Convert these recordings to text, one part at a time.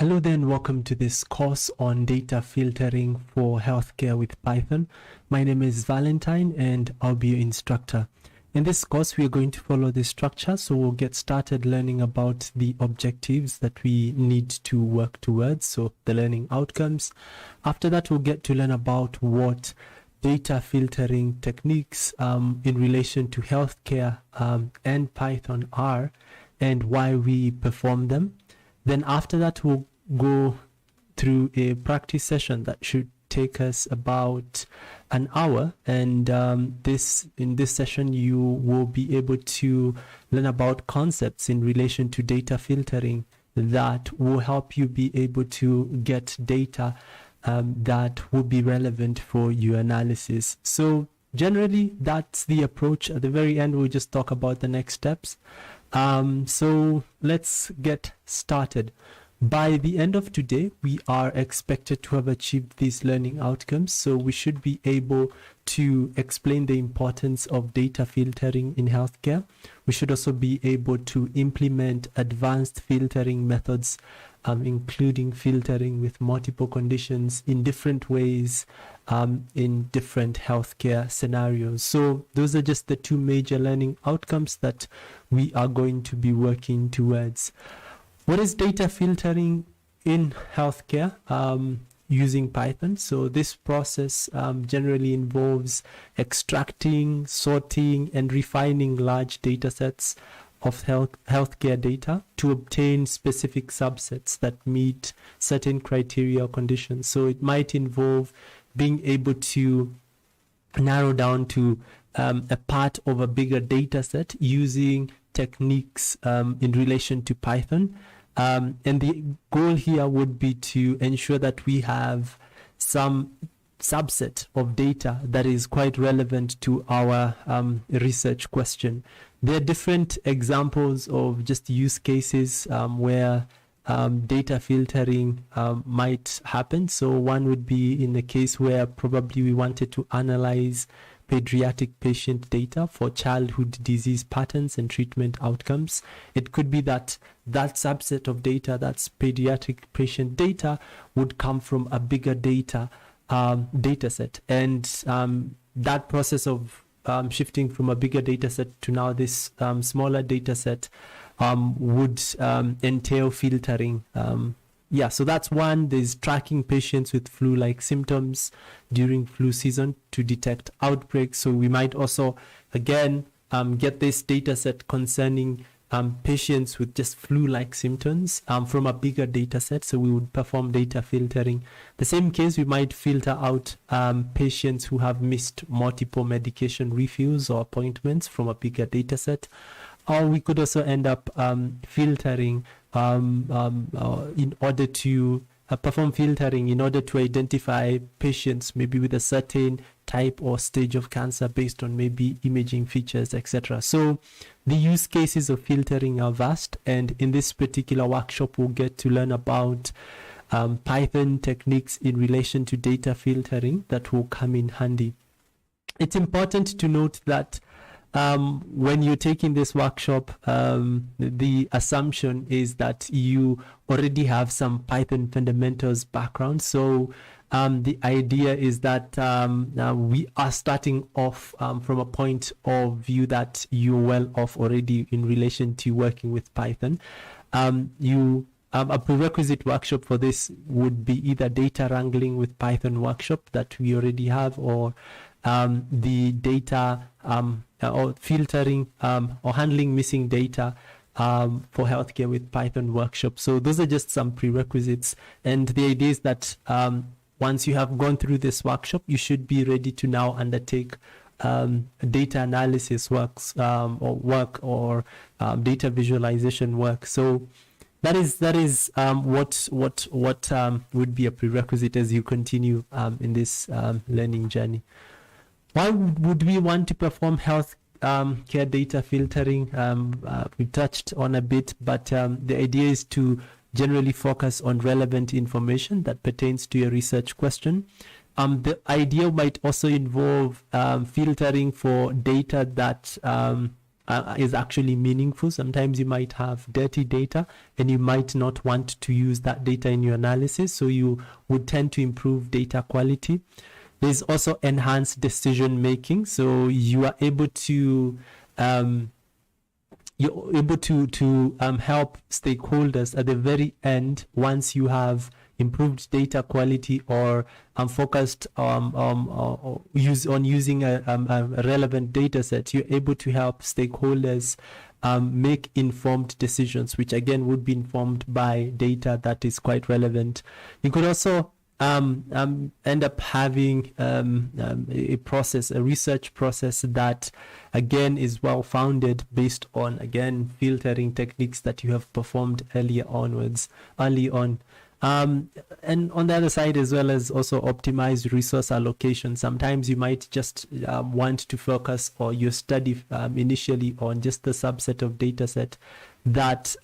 Hello there and welcome to this course on data filtering for healthcare with Python. My name is Valentine and I'll be your instructor. In this course, we are going to follow this structure, so we'll get started learning about the objectives that we need to work towards, so the learning outcomes. After that, we'll get to learn about what data filtering techniques in relation to healthcare and Python are and why we perform them. Then after that, we'll go through a practice session that should take us about an hour, and in this session you will be able to learn about concepts in relation to data filtering that will help you be able to get data that will be relevant for your analysis. So generally that's the approach. At the very end we'll just talk about the next steps. So let's get started. By the end of today, we are expected to have achieved these learning outcomes. So we should be able to explain the importance of data filtering in healthcare. We should also be able to implement advanced filtering methods, including filtering with multiple conditions in different ways, in different healthcare scenarios. So those are just the two major learning outcomes that we are going to be working towards. What is data filtering in healthcare using Python? So this process generally involves extracting, sorting, and refining large data sets of healthcare data to obtain specific subsets that meet certain criteria or conditions. So it might involve being able to narrow down to a part of a bigger data set using techniques in relation to Python. And the goal here would be to ensure that we have some subset of data that is quite relevant to our research question. There are different examples of just use cases where data filtering might happen. So one would be in a case where probably we wanted to analyze pediatric patient data for childhood disease patterns and treatment outcomes. It could be that that subset of data, that's pediatric patient data, would come from a bigger data set, and that process of shifting from a bigger data set to now this smaller data set would entail filtering. So that's one. There's tracking patients with flu-like symptoms during flu season to detect outbreaks. So we might also, again, get this data set concerning patients with just flu-like symptoms from a bigger data set. So we would perform data filtering. The same case, we might filter out patients who have missed multiple medication refills or appointments from a bigger data set. Or we could also end up filtering in order to perform filtering in order to identify patients maybe with a certain type or stage of cancer based on maybe imaging features, etc. So the use cases of filtering are vast, and in this particular workshop we'll get to learn about Python techniques in relation to data filtering that will come in handy. It's important to note that when you're taking this workshop, the assumption is that you already have some Python fundamentals background. So the idea is that we are starting off from a point of view that you're well off already in relation to working with Python. A prerequisite workshop for this would be either data wrangling with Python workshop that we already have, or the data or filtering or handling missing data for healthcare with Python workshop. So those are just some prerequisites, and the idea is that once you have gone through this workshop, you should be ready to now undertake data analysis works or data visualization work. So that is what would be a prerequisite as you continue in this learning journey. Why would we want to perform health care data filtering? We touched on a bit, but the idea is to generally focus on relevant information that pertains to your research question. The idea might also involve filtering for data that is actually meaningful. Sometimes you might have dirty data and you might not want to use that data in your analysis, so you would tend to improve data quality. There's also enhanced decision making, so you are able to help stakeholders at the very end once you have improved data quality or focused using a relevant data set. You're able to help stakeholders make informed decisions, which again would be informed by data that is quite relevant. You could also end up having a research process that again is well founded based on, again, filtering techniques that you have performed early on. And on the other side, as well as also optimized resource allocation. Sometimes you might just want to focus or your study initially on just the subset of data set that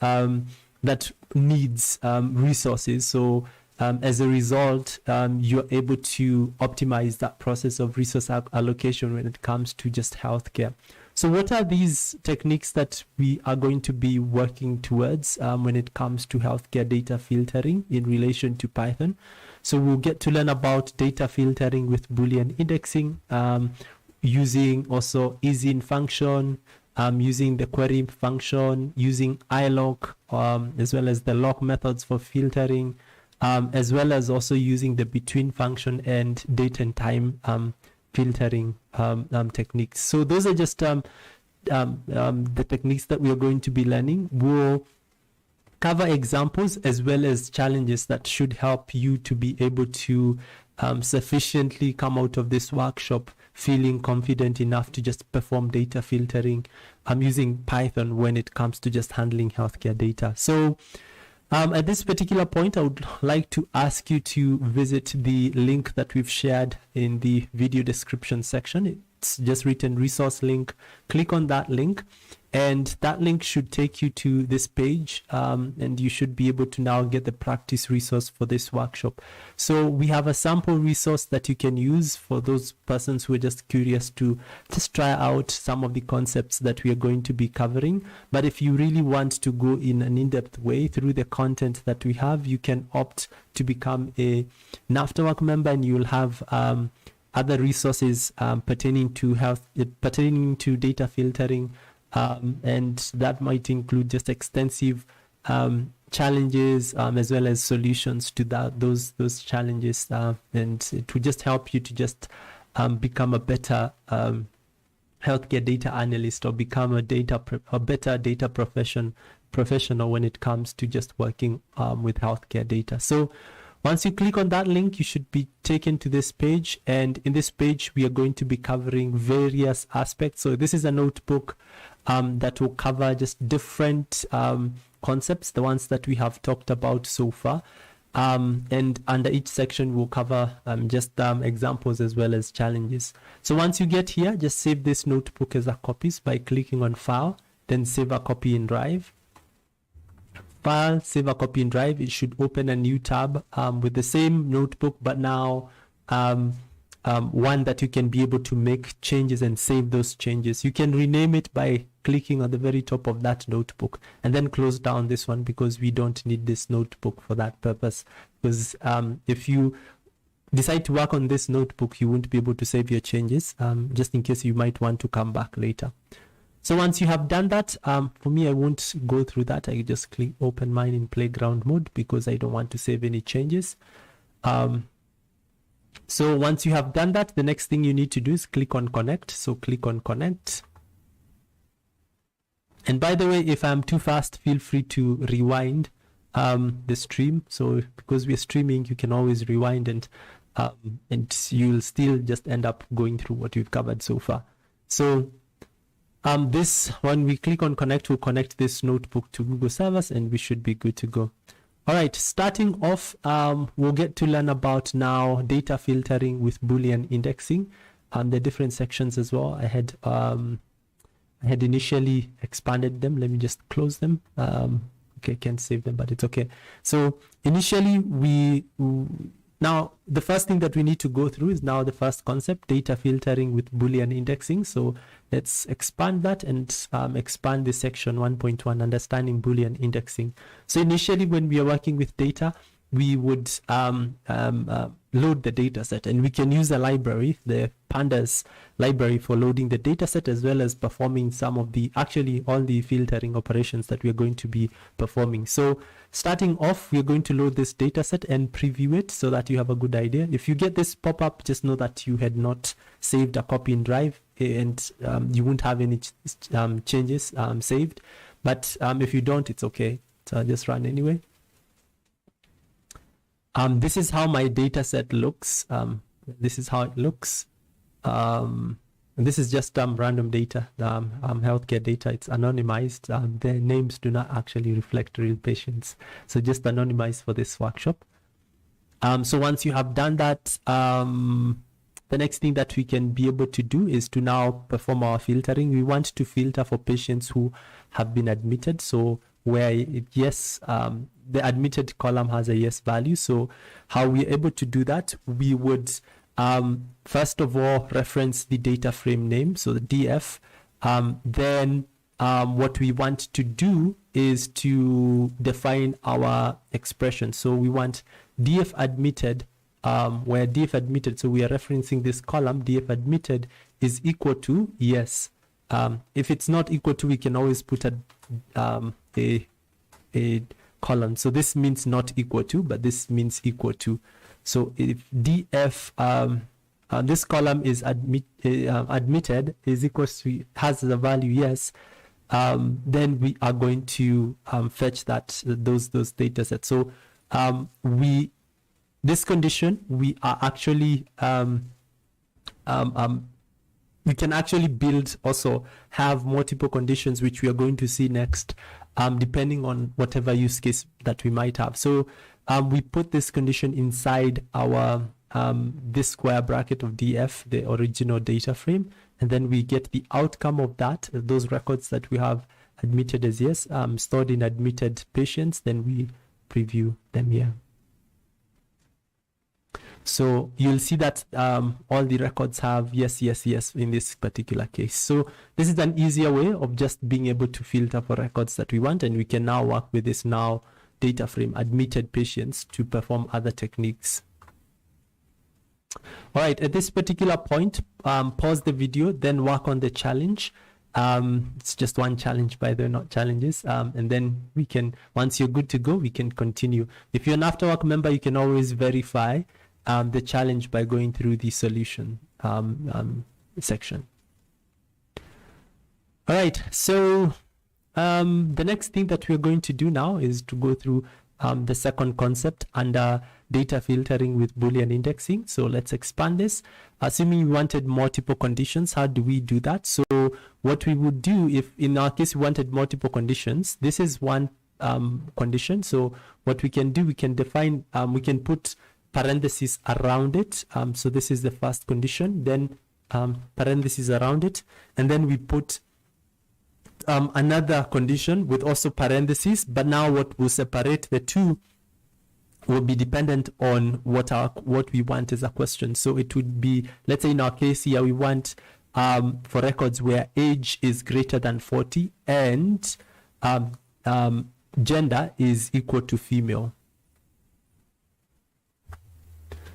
needs resources. So as a result, you're able to optimize that process of resource allocation when it comes to just healthcare. So what are these techniques that we are going to be working towards when it comes to healthcare data filtering in relation to Python? So we'll get to learn about data filtering with Boolean indexing, using also isin function, using the query function, using iloc, as well as the loc methods for filtering, as well as also using the between function and date and time filtering techniques. So those are just the techniques that we are going to be learning. We'll cover examples as well as challenges that should help you to be able to sufficiently come out of this workshop feeling confident enough to just perform data filtering using Python when it comes to just handling healthcare data. So at this particular point, I would like to ask you to visit the link that we've shared in the video description section. It's just written resource link. Click on that link, and that link should take you to this page, and you should be able to now get the practice resource for this workshop. So we have a sample resource that you can use for those persons who are just curious to just try out some of the concepts that we are going to be covering. But if you really want to go in an in-depth way through the content that we have, you can opt to become a NAFTAWork member, and you'll have other resources pertaining to data filtering, and that might include just extensive challenges as well as solutions to those challenges, and it will just help you to just become a better healthcare data analyst, or become a better data professional when it comes to just working with healthcare data. So once you click on that link, you should be taken to this page, and in this page we are going to be covering various aspects. So this is a notebook that will cover just different concepts, the ones that we have talked about so far, and under each section we'll cover just examples as well as challenges. So once you get here, just save this notebook as a copies by clicking on File, then Save a Copy in Drive. File, Save a Copy in Drive. It should open a new tab with the same notebook, but now one that you can be able to make changes and save those changes. You can rename it by clicking on the very top of that notebook, and then close down this one because we don't need this notebook for that purpose. Because if you decide to work on this notebook, you won't be able to save your changes, just in case you might want to come back later. So once you have done that, for me, I won't go through that. I just click open mine in playground mode because I don't want to save any changes. So once you have done that, the next thing you need to do is click on connect. So click on connect. And by the way, if I'm too fast, feel free to rewind the stream. So because we're streaming, you can always rewind, and you'll still just end up going through what we've covered so far. So this, when we click on connect, we'll connect this notebook to Google servers, and we should be good to go. All right, starting off, we'll get to learn about now data filtering with Boolean indexing, the different sections as well. I had initially expanded them. Let me just close them. Okay, can't save them, but it's okay. So initially we Now, the first thing that we need to go through is now the first concept, data filtering with Boolean indexing. So let's expand that and expand this section 1.1, understanding Boolean indexing. So initially, when we are working with data, we would load the data set, and we can use a library, the pandas library, for loading the data set, as well as performing some of the, actually all the filtering operations that we're going to be performing. So starting off, we're going to load this data set and preview it so that you have a good idea. If you get this pop-up, just know that you had not saved a copy in Drive, and you won't have any changes saved. But if you don't, it's okay. So I'll just run anyway. This is how my data set looks. This is how it looks. This is just random data, healthcare data. It's anonymized. Their names do not actually reflect real patients. So just anonymized for this workshop. So once you have done that, the next thing that we can be able to do is to now perform our filtering. We want to filter for patients who have been admitted. So where yes, the admitted column has a yes value. So how we're able to do that, we would first of all reference the data frame name, so the DF. Then what we want to do is to define our expression. So we want DF admitted, where DF admitted, so we are referencing this column, DF admitted is equal to yes. If it's not equal to, we can always put a column. So this means not equal to, but this means equal to. So if DF, this column is admitted is equals to, has the value yes, then we are going to fetch those data sets. So this condition, we are actually we can actually build, also have multiple conditions, which we are going to see next, depending on whatever use case that we might have. So we put this condition inside our this square bracket of DF, the original data frame, and then we get the outcome of that, those records that we have admitted as yes, stored in admitted patients, then we preview them here. So you'll see that all the records have yes, yes, yes in this particular case. So this is an easier way of just being able to filter for records that we want, and we can now work with this now data frame admitted patients to perform other techniques. All right, at this particular point, pause the video, then work on the challenge. It's just one challenge, by the way, not challenges. And then we can, once you're good to go, we can continue. If you're an Afterwork member, you can always verify the challenge by going through the solution section. All right, so the next thing that we're going to do now is to go through the second concept under data filtering with Boolean indexing. So let's expand this. Assuming we wanted multiple conditions, how do we do that? So what we would do, if in our case we wanted multiple conditions, this is one condition. So what we can do, we can define, we can put parentheses around it. So this is the first condition, then parentheses around it, and then we put another condition with also parentheses, but now what will separate the two will be dependent on what we want as a question. So it would be, let's say in our case here, we want for records where age is greater than 40 and gender is equal to female.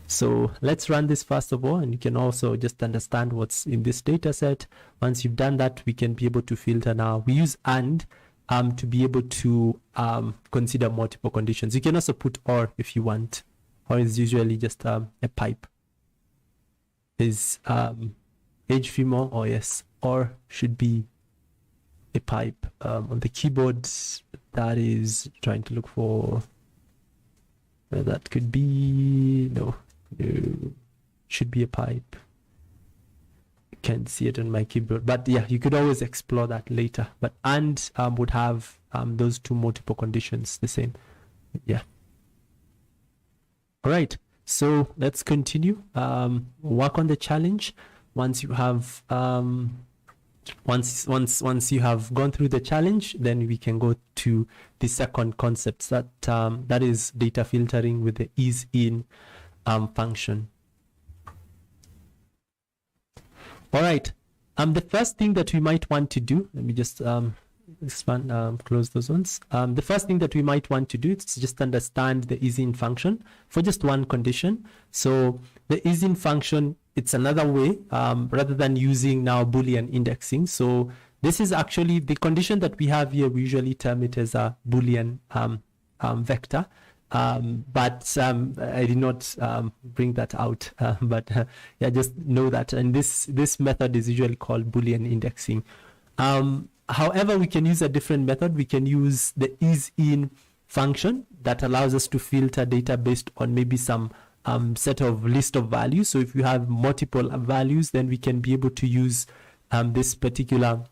So let's run this first of all, and you can also just understand what's in this data set. Once you've done that, we can be able to filter now. We use AND to be able to consider multiple conditions. You can also put OR if you want. OR is usually just a pipe. Is age female? Oh yes, OR should be a pipe. On the keyboard, that is trying to look for, that could be, no, should be a pipe. Can't see it on my keyboard, but yeah, you could always explore that later. But AND would have those two multiple conditions the same. Yeah. All right, so let's continue. Work on the challenge. Once you have once you have gone through the challenge, then we can go to the second concept, that that is data filtering with the ease in function. All right. The first thing that we might want to do, let me just expand, close those ones. The first thing that we might want to do is just understand the is-in function for just one condition. So the is-in function, it's another way rather than using now Boolean indexing. So this is actually the condition that we have here. We usually term it as a Boolean vector. But I did not bring that out. Yeah, just know that. And this method is usually called Boolean indexing. However, we can use a different method. We can use the is-in function that allows us to filter data based on maybe some set of list of values. So if you have multiple values, then we can be able to use this particular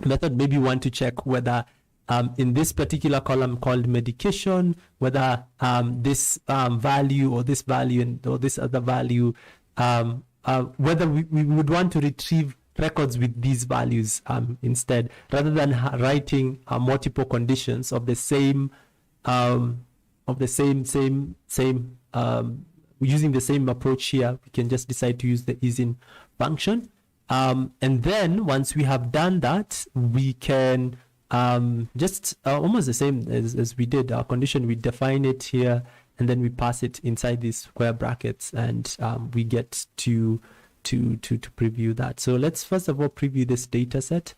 method. Maybe you want to check whether in this particular column called medication, whether this value or this value or this other value, whether we would want to retrieve records with these values instead, rather than writing multiple conditions of the same using the same approach here. We can just decide to use the is-in function, and then once we have done that, we can just almost the same as we did our condition. We define it here and then we pass it inside these square brackets, and we get to preview that. So let's first of all preview this data set.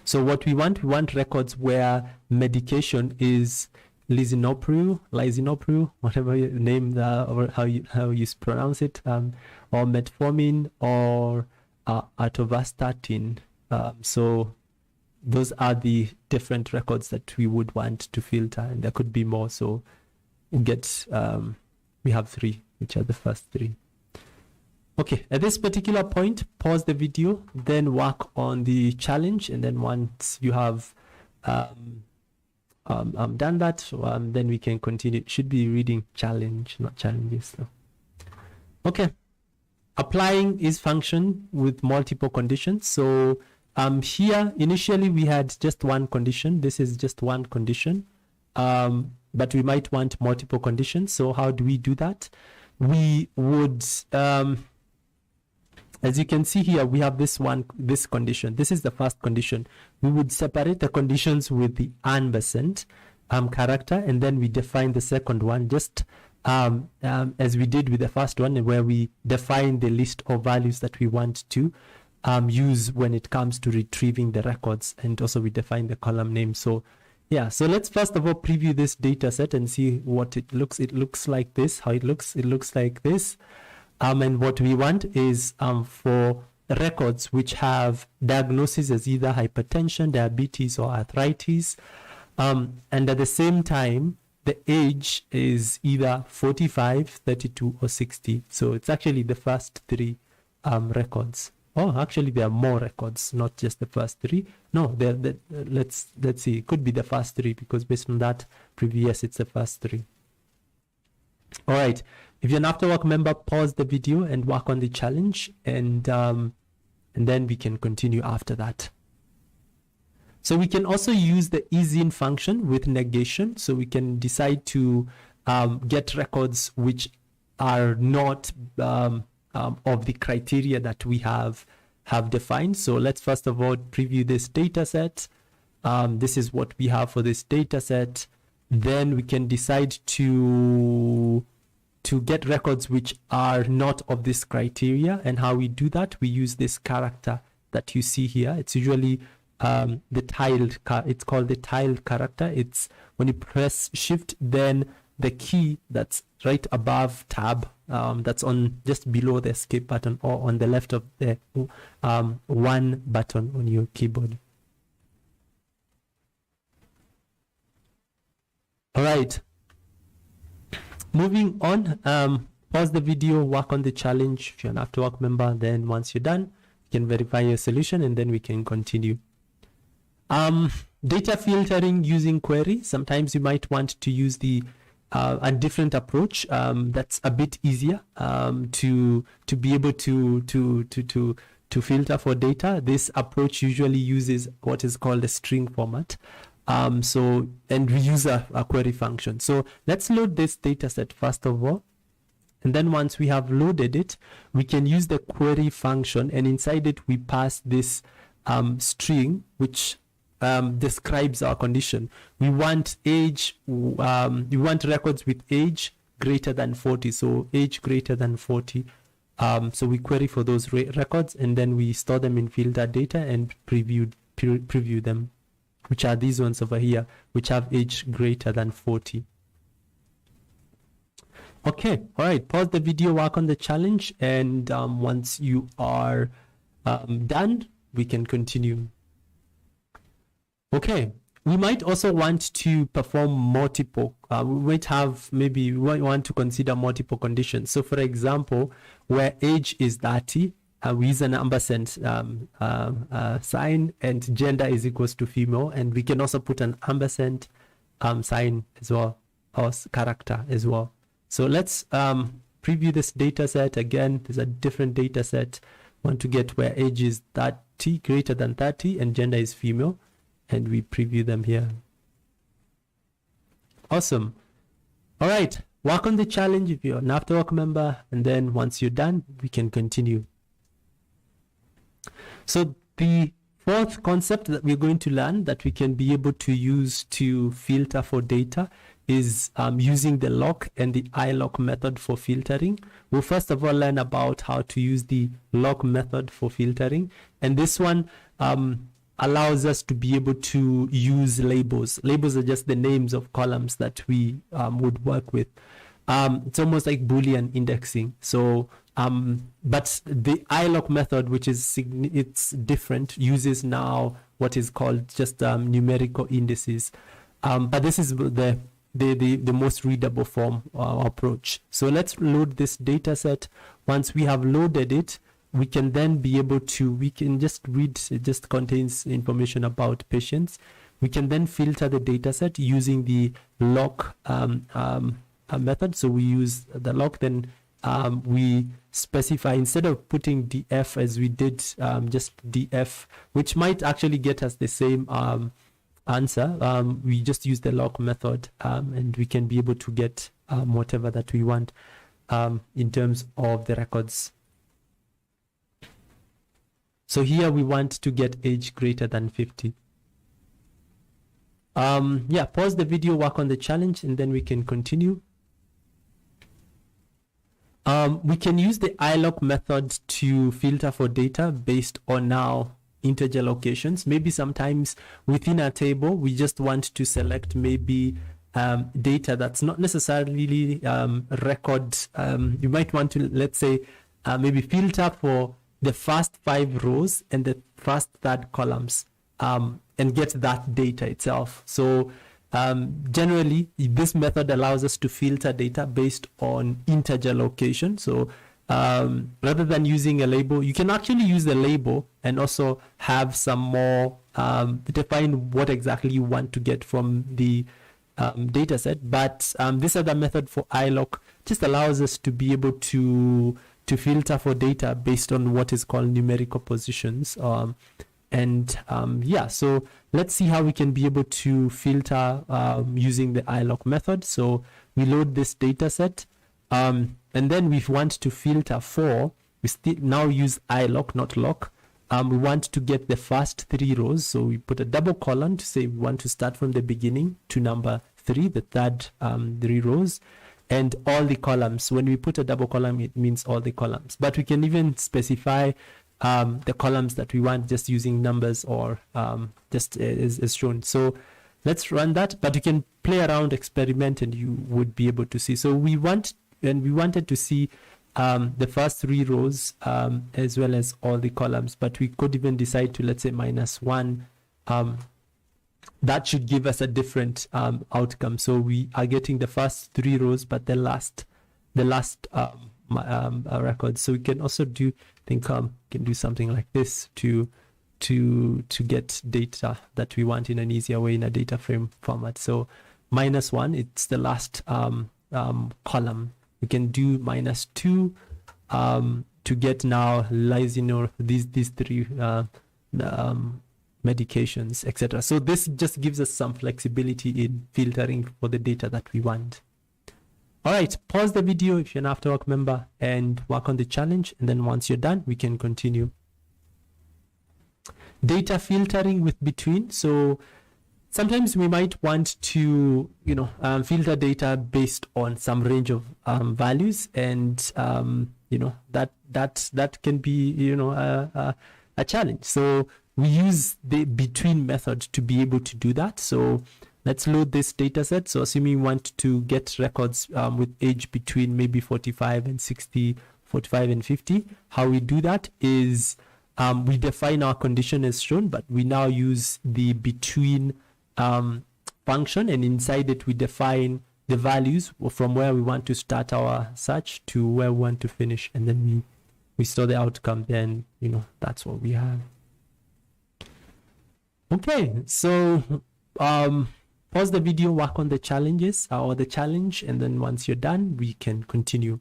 So what we want records where medication is lisinopril, whatever you name or how you pronounce it, or metformin or atorvastatin. So those are the different records that we would want to filter, and there could be more. So we have 3, which are the first 3. Okay, at this particular point, pause the video, then work on the challenge, and then once you have done that, then we can continue. It should be reading challenge, not challenges. So. Okay, applying is function with multiple conditions. So here initially we had just one condition. This is just one condition, but we might want multiple conditions. So how do we do that? We would as you can see here, we have this condition. This is the first condition. We would separate the conditions with the ampersand character, and then we define the second one just as we did with the first one, where we define the list of values that we want to use when it comes to retrieving the records, and also we define the column name. So yeah, so let's first of all preview this data set and see what it looks. It looks like this. How it looks like this. And what we want is for records which have diagnosis as either hypertension, diabetes, or arthritis, and at the same time the age is either 45, 32, or 60. So it's actually the first 3 records. Oh, actually there are more records, not just the first 3. No, let's see. It could be the first 3 because based on that previous, it's the first 3. All right. If you're an Afterwork member, pause the video and work on the challenge, and then we can continue after that. So we can also use the is-in function with negation. So we can decide to get records which are not of the criteria that we have defined. So let's first of all preview this data set. This is what we have for this data set. Then we can decide to get records which are not of this criteria. And how we do that, we use this character that you see here. It's usually it's called the tiled character. It's when you press shift, then the key that's right above tab, that's on just below the escape button or on the left of the one button on your keyboard. All right. Moving on, pause the video, work on the challenge. If you're an Afterwork member, then once you're done, you can verify your solution and then we can continue. Data filtering using query. Sometimes you might want to use a different approach that's a bit easier to be able to filter for data. This approach usually uses what is called a string format. And we use a query function. So let's load this data set first of all. And then once we have loaded it, we can use the query function, and inside it we pass this string which describes our condition. We want age, we want records with age greater than 40. So age greater than 40. So we query for those records, and then we store them in filter data and preview them, which are these ones over here, which have age greater than 40. Okay, all right, pause the video, work on the challenge, and once you are done, we can continue. Okay, we might also want to perform multiple, we might have, maybe we want to consider multiple conditions. So for example, where age is 30, we use an ampersand sign, and gender is equals to female, and we can also put an ampersand sign as well, or character as well. So let's preview this data set. Again, there's a different data set. Want to get where age is 30, greater than 30, and gender is female, and we preview them here. Awesome. All right, work on the challenge if you're an Afterwork member, and then once you're done, we can continue. So the fourth concept that we're going to learn that we can be able to use to filter for data is using the lock and the iLock method for filtering. We'll first of all learn about how to use the lock method for filtering, and this one allows us to be able to use labels. Labels are just the names of columns that we would work with. It's almost like Boolean indexing. So but the iLock method, which is it's different, uses now what is called just numerical indices. But this is the most readable form approach. So let's load this data set. Once we have loaded it, we can then be able to, we can just read, it just contains information about patients. We can then filter the data set using the lock method. So we use the lock, then we specify, instead of putting df as we did, just df, which might actually get us the same answer. We just use the lock method, and we can be able to get whatever that we want in terms of the records. So here we want to get age greater than 50. Yeah, pause the video, work on the challenge, and then we can continue. We can use the iLock method to filter for data based on now integer locations. Maybe sometimes within a table, we just want to select maybe data that's not necessarily record. You might want to, let's say, maybe filter for the first 5 rows and the first 3 columns, and get that data itself. So generally, this method allows us to filter data based on integer location. So rather than using a label, you can actually use the label and also have some more, define what exactly you want to get from the data set. But this other method for iLock just allows us to be able to filter for data based on what is called numerical positions. Yeah, so let's see how we can be able to filter using the iLock method. So we load this data set, and then we want to filter for, we still now use iLock, not lock. We want to get the first 3 rows. So we put a double colon to say we want to start from the beginning to number 3, the third 3 rows, and all the columns. When we put a double column, it means all the columns. But we can even specify the columns that we want just using numbers, or just as shown. So let's run that, but you can play around, experiment, and you would be able to see. So we wanted to see the first 3 rows as well as all the columns, but we could even decide to, let's say, -1. That should give us a different outcome. So we are getting the first 3 rows, but the last record. So we can also do, can do something like this to get data that we want in an easier way in a data frame format. So -1, it's the last column. We can do -2 to get now, these 3 medications, etc. So this just gives us some flexibility in filtering for the data that we want. All right, pause the video if you're an Afterwork member and work on the challenge. And then once you're done, we can continue. Data filtering with between. So sometimes we might want to, filter data based on some range of values, and that can be a challenge. So we use the between method to be able to do that. So let's load this data set. So assuming we want to get records with age between maybe 45 and 60, 45 and 50, how we do that is we define our condition as shown, but we now use the between function, and inside it we define the values from where we want to start our search to where we want to finish, and then we store the outcome. Then that's what we have. Okay, so pause the video, work on the challenges or the challenge, and then once you're done, we can continue.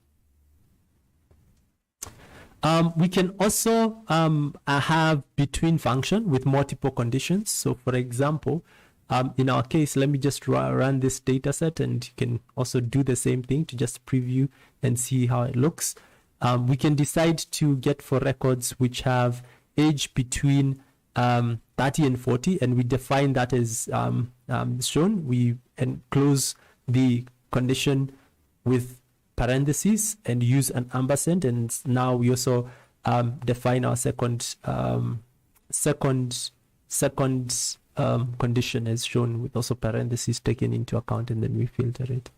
We can also have between function with multiple conditions. So for example, in our case, let me just run this data set, and you can also do the same thing to just preview and see how it looks. We can decide to get for records which have age between 30 and 40, and we define that as shown. We enclose the condition with parentheses and use an ampersand, and now we also define our second condition as shown with also parentheses taken into account, and then we filter it.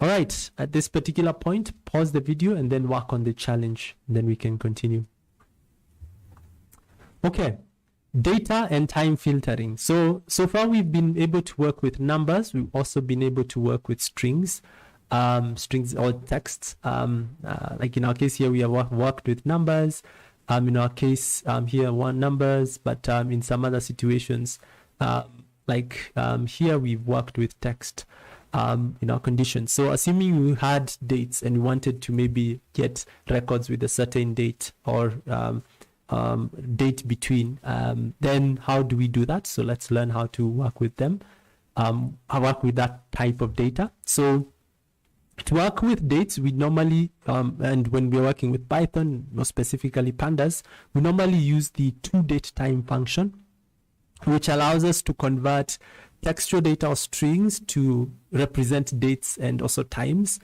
All right, at this particular point, pause the video and then work on the challenge, and then we can continue. Okay, data and time filtering. So far we've been able to work with numbers. We've also been able to work with strings or texts. Like in our case here, we have worked with numbers. In our case here, numbers, but in some other situations, here we've worked with text in our conditions. So assuming we had dates and we wanted to maybe get records with a certain date or date between, then how do we do that? So let's learn how to work with them, work with that type of data. So to work with dates, we normally, and when we're working with Python, more specifically pandas, we normally use the toDateTime function, which allows us to convert textual data or strings to represent dates and also times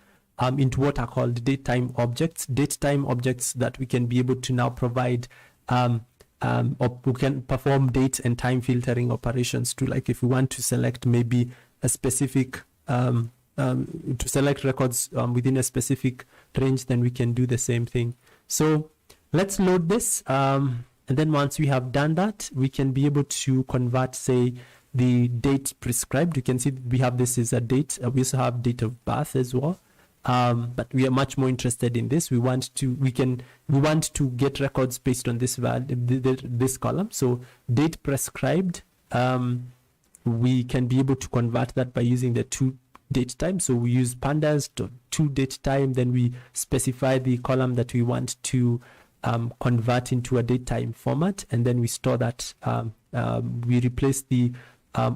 into what are called datetime objects. Datetime objects that we can be able to now provide or we can perform date and time filtering operations to, like if we want to select maybe a specific to select records within a specific range, then we can do the same thing. So let's load this, and then once we have done that, we can be able to convert, say, the date prescribed. You can see we have this is a date. We also have date of birth as well, but we are much more interested in this. We want to get records based on this value, this column. So date prescribed, we can be able to convert that by using the toDateTime. So we use pandas to toDateTime, then we specify the column that we want to convert into a datetime format, and then we store that. We replace the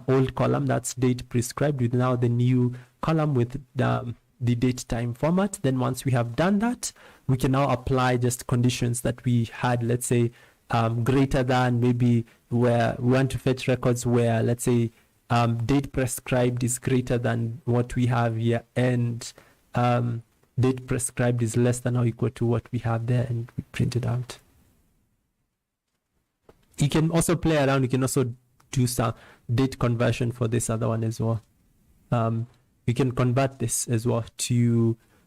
old column, that's date prescribed, with now the new column with the datetime format. Then once we have done that, we can now apply just conditions that we had, let's say greater than, maybe where we want to fetch records where, let's say, date prescribed is greater than what we have here, and date prescribed is less than or equal to what we have there, and we print it out. You can also play around. You can also do some date conversion for this other one as well. We can convert this as well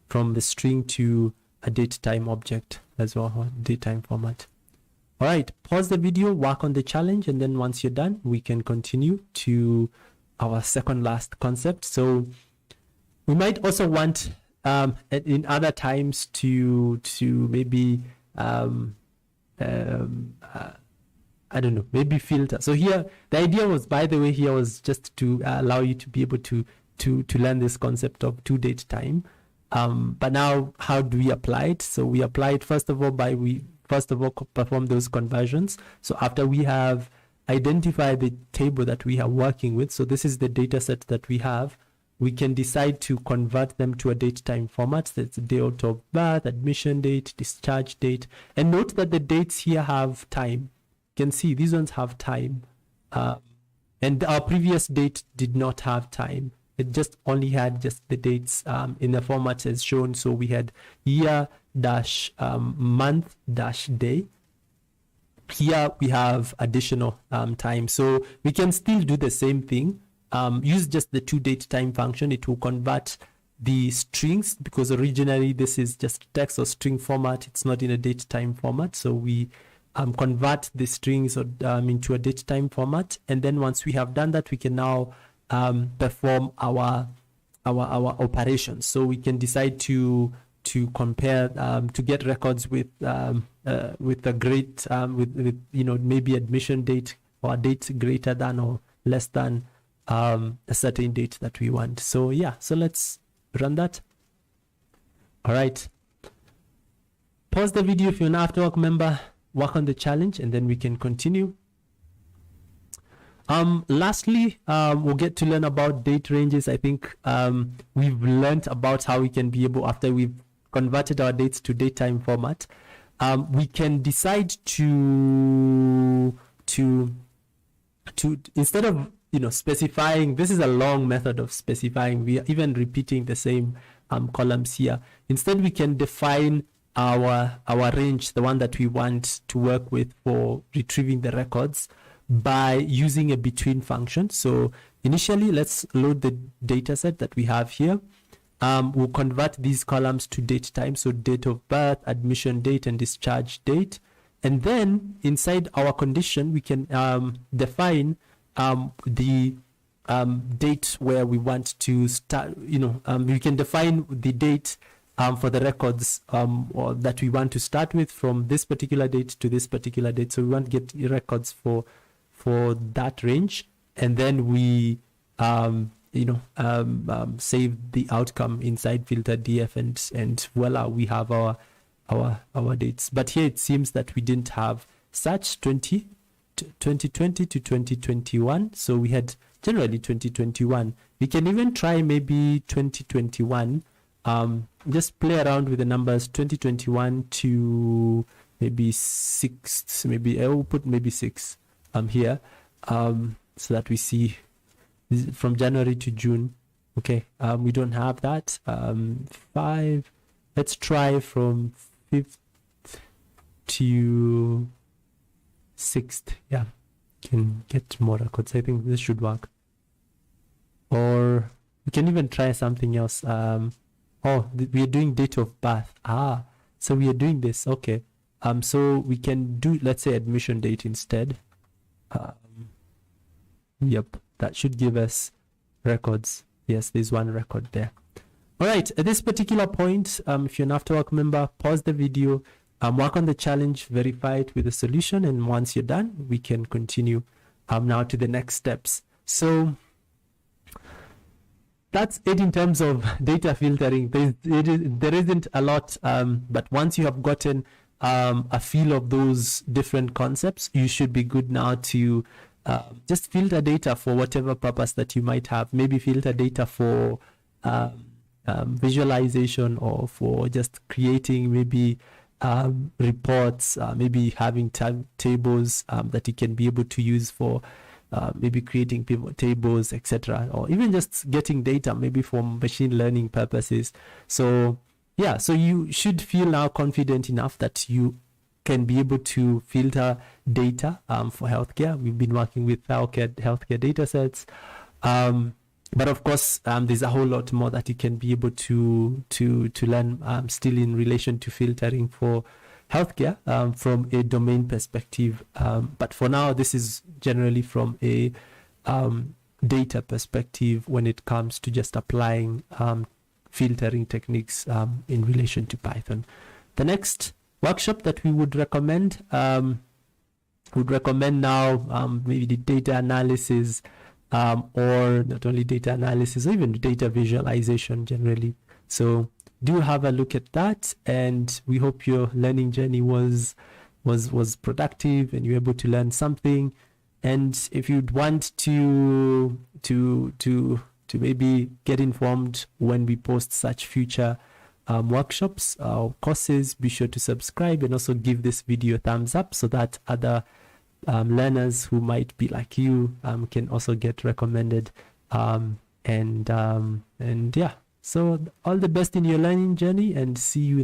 from the string to a datetime object as well, or datetime format. All right, pause the video, work on the challenge, and then once you're done, we can continue to our second last concept. So we might also want in other times to maybe I don't know, maybe filter. So here the idea was, by the way, here was just to allow you to be able to learn this concept of toDateTime. But now how do we apply it? So we apply it first of all by we first of all perform those conversions. So after we have identified the table that we are working with, so this is the data set that we have, we can decide to convert them to a date-time format. That's the date of birth, admission date, discharge date. And note that the dates here have time. You can see these ones have time. And our previous date did not have time. It just only had just the dates in the format as shown. So we had year dash month dash day. Here we have additional time. So we can still do the same thing. Use just the toDateTime function. It will convert the strings because originally this is just text or string format. It's not in a datetime format. So we convert the strings into a datetime format. And then once we have done that, we can now perform our operations. So we can decide to compare, to get records with a grade, with maybe admission date or a date greater than or less than a certain date that we want. So yeah, so let's run that. All right, pause the video if you're an Afterwork member, work on the challenge, and then we can continue. Lastly, we'll get to learn about date ranges. I think we've learned about how we can be able, after we've converted our dates to datetime format, we can decide to instead of specifying, this is a long method of specifying, we are even repeating the same columns here. Instead, we can define our range, the one that we want to work with for retrieving the records, by using a between function. So initially, let's load the data set that we have here. We'll convert these columns to date time, so date of birth, admission date, and discharge date. And then inside our condition, we can define the date where we want to start. We can define the date for the records or that we want to start with, from this particular date to this particular date. So we want to get records for that range, and then we save the outcome inside filter df, and voila, we have our dates. But here it seems that we didn't have such 2020 to 2021. So we had generally 2021. We can even try maybe 2021. Just play around with the numbers, 2021 to maybe 6. Maybe I will put maybe 6 here, so that we see from January to June. Okay, we don't have that. 5. Let's try from 5th to 6th. Yeah, can get more records. I think this should work. Or we can even try something else. We are doing date of birth. So we are doing this. Okay. So we can do, let's say, admission date instead. Yep, that should give us records. Yes, there's one record there. All right, at this particular point, if you're an Afterwork member, pause the video, work on the challenge, verify it with the solution, and once you're done, we can continue now to the next steps. So that's it in terms of data filtering. There isn't a lot, but once you have gotten a feel of those different concepts, you should be good now to just filter data for whatever purpose that you might have. Maybe filter data for visualization, or for just creating maybe reports, maybe having tables that you can be able to use for maybe creating pivot tables, etc., or even just getting data maybe for machine learning purposes. So yeah, so you should feel now confident enough that you can be able to filter data for healthcare. We've been working with healthcare data sets, but of course there's a whole lot more that you can be able to learn still in relation to filtering for healthcare from a domain perspective. But for now, this is generally from a data perspective when it comes to just applying filtering techniques in relation to Python. The next workshop that we would recommend now maybe the data analysis, or not only data analysis, or even data visualization generally. So do have a look at that, and we hope your learning journey was was productive and you're able to learn something. And if you'd want to maybe get informed when we post such future workshops or courses, be sure to subscribe and also give this video a thumbs up so that other learners who might be like you can also get recommended. And yeah, so all the best in your learning journey, and see you in the